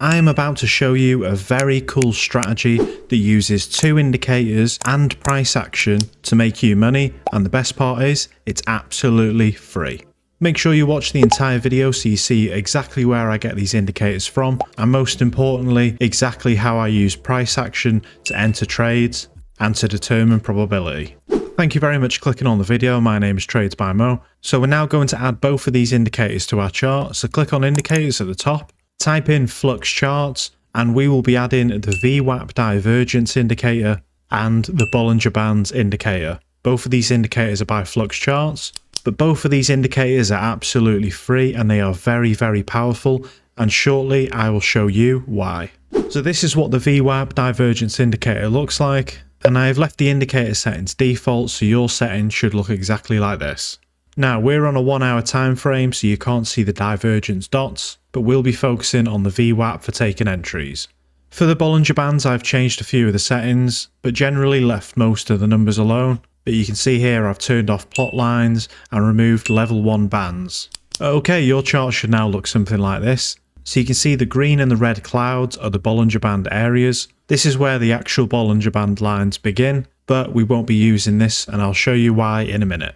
I am about to show you a very cool strategy that uses two indicators and price action to make you money, and the best part is it's absolutely free. Make sure you watch the entire video so you see exactly where I get these indicators from, and most importantly, exactly how I use price action to enter trades and to determine probability. Thank you very much for clicking on the video. My name is Trades by Mo. So we're now going to add both of these indicators to our chart. So click on indicators at the top, type in FLUX CHARTS, and we will be adding the VWAP divergence indicator and the Bollinger Bands indicator. Both of these indicators are by FLUX CHARTS, but both of these indicators are absolutely free and they are very, very powerful, and shortly I will show you why. So this is what the VWAP divergence indicator looks like, and I have left the indicator settings default, so your settings should look exactly like this. Now we're on a 1 hour time frame, so you can't see the divergence dots, but we'll be focusing on the VWAP for taking entries. For the Bollinger Bands, I've changed a few of the settings, but generally left most of the numbers alone. But you can see here I've turned off plot lines and removed level 1 bands. Okay, your chart should now look something like this. So you can see the green and the red clouds are the Bollinger Band areas. This is where the actual Bollinger Band lines begin, but we won't be using this, and I'll show you why in a minute.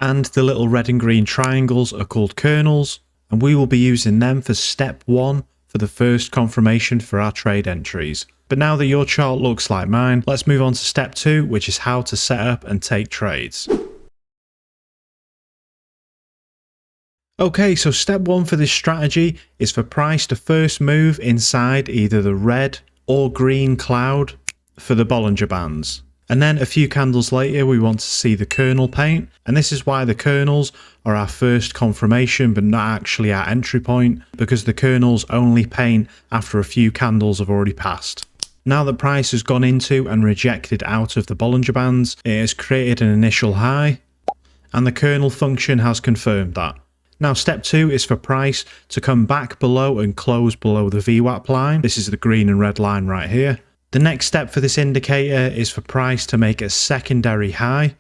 And the little red and green triangles are called kernels, and we will be using them for step 1 for the first confirmation for our trade entries. But now that your chart looks like mine, let's move on to step 2, which is how to set up and take trades. Okay, so step 1 for this strategy is for price to first move inside either the red or green cloud for the Bollinger Bands. And then a few candles later we want to see the kernel paint, and this is why the kernels are our first confirmation but not actually our entry point, because the kernels only paint after a few candles have already passed. Now that price has gone into and rejected out of the Bollinger Bands, it has created an initial high, and the kernel function has confirmed that. Now step 2 is for price to come back below and close below the VWAP line. This is the green and red line right here. The next step for this indicator is for price to make a secondary high.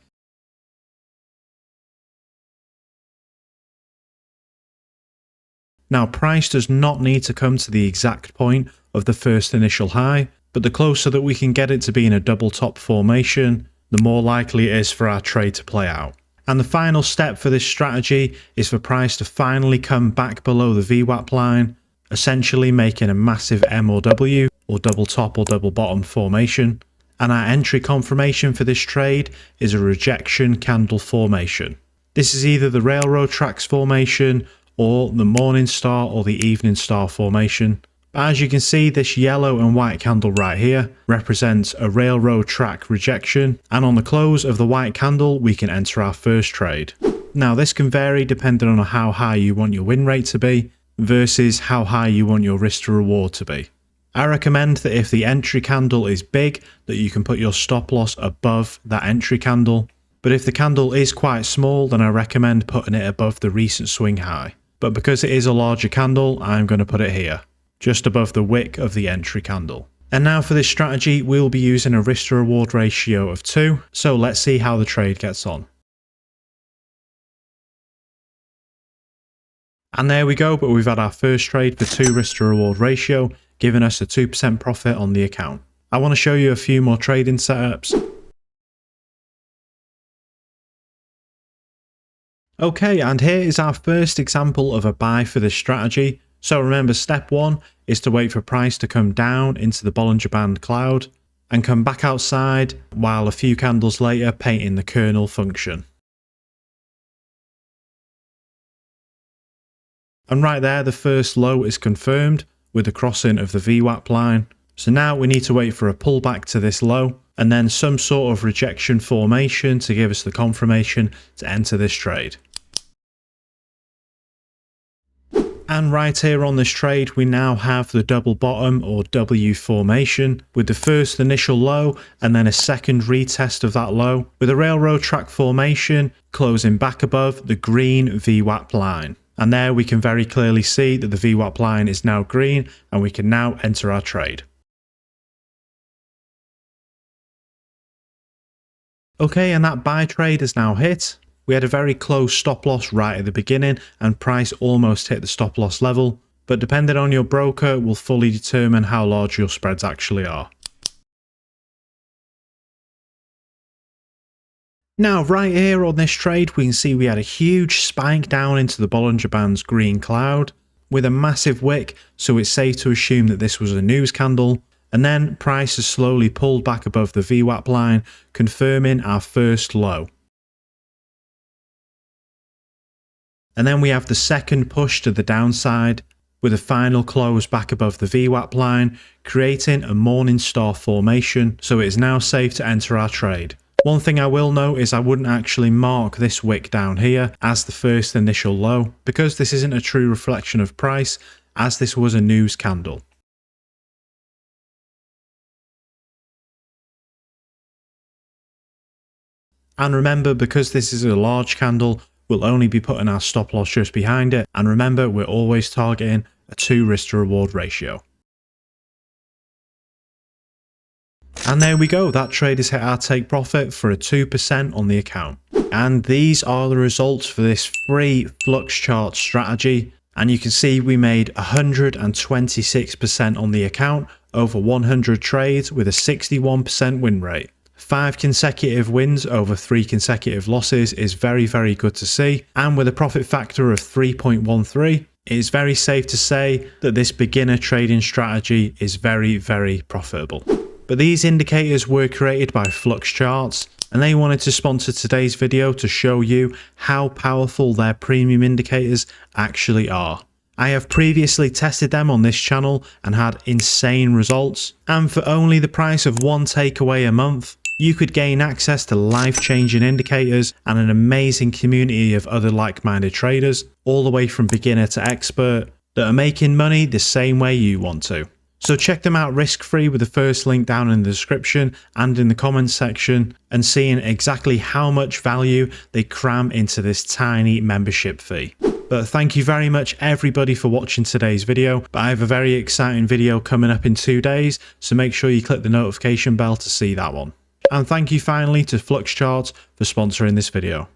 Now price does not need to come to the exact point of the first initial high, but the closer that we can get it to be in a double top formation, the more likely it is for our trade to play out. And the final step for this strategy is for price to finally come back below the VWAP line, essentially making a massive M or W, or double top or double bottom formation. And our entry confirmation for this trade is a rejection candle formation. This is either the railroad tracks formation or the morning star or the evening star formation. But as you can see, this yellow and white candle right here represents a railroad track rejection, and on the close of the white candle we can enter our first trade. Now this can vary depending on how high you want your win rate to be versus how high you want your risk to reward to be. I recommend that if the entry candle is big, that you can put your stop loss above that entry candle, but if the candle is quite small, then I recommend putting it above the recent swing high. But because it is a larger candle, I'm going to put it here, just above the wick of the entry candle. And now for this strategy, we'll be using a risk to reward ratio of 2, so let's see how the trade gets on. And there we go, but we've had our first trade for 2 risk to reward ratio, giving us a 2% profit on the account. I want to show you a few more trading setups. Okay, and here is our first example of a buy for this strategy. So remember, step 1 is to wait for price to come down into the Bollinger Band cloud and come back outside, while a few candles later painting the kernel function. And right there, the first low is confirmed with the crossing of the VWAP line. So now we need to wait for a pullback to this low and then some sort of rejection formation to give us the confirmation to enter this trade. And right here on this trade, we now have the double bottom or W formation with the first initial low and then a second retest of that low with a railroad track formation closing back above the green VWAP line. And there we can very clearly see that the VWAP line is now green and we can now enter our trade. Okay, and that buy trade is now hit. We had a very close stop loss right at the beginning and price almost hit the stop loss level. but depending on your broker will fully determine how large your spreads actually are. Now right here on this trade we can see we had a huge spike down into the Bollinger Bands green cloud with a massive wick, so it's safe to assume that this was a news candle, and then price has slowly pulled back above the VWAP line, confirming our first low. And then we have the second push to the downside with a final close back above the VWAP line, creating a morning star formation, so it is now safe to enter our trade. One thing I will note is I wouldn't actually mark this wick down here as the first initial low, because this isn't a true reflection of price, as this was a news candle. And remember, because this is a large candle, we'll only be putting our stop loss just behind it, and remember we're always targeting a 2 risk to reward ratio. And there we go, that trade has hit our take profit for a 2% on the account. And these are the results for this free flux chart strategy. And you can see we made 126% on the account over 100 trades with a 61% win rate. 5 consecutive wins over 3 consecutive losses is very, very good to see. And with a profit factor of 3.13, it is very safe to say that this beginner trading strategy is very, very profitable. But these indicators were created by FLUX CHARTS, and they wanted to sponsor today's video to show you how powerful their premium indicators actually are. I have previously tested them on this channel and had insane results, and for only the price of one takeaway a month, you could gain access to life-changing indicators and an amazing community of other like-minded traders, all the way from beginner to expert, that are making money the same way you want to. So check them out risk-free with the first link down in the description and in the comments section, and seeing exactly how much value they cram into this tiny membership fee. But thank you very much everybody for watching today's video, but I have a very exciting video coming up in 2 days, so make sure you click the notification bell to see that one. And thank you finally to FLUX CHARTS for sponsoring this video.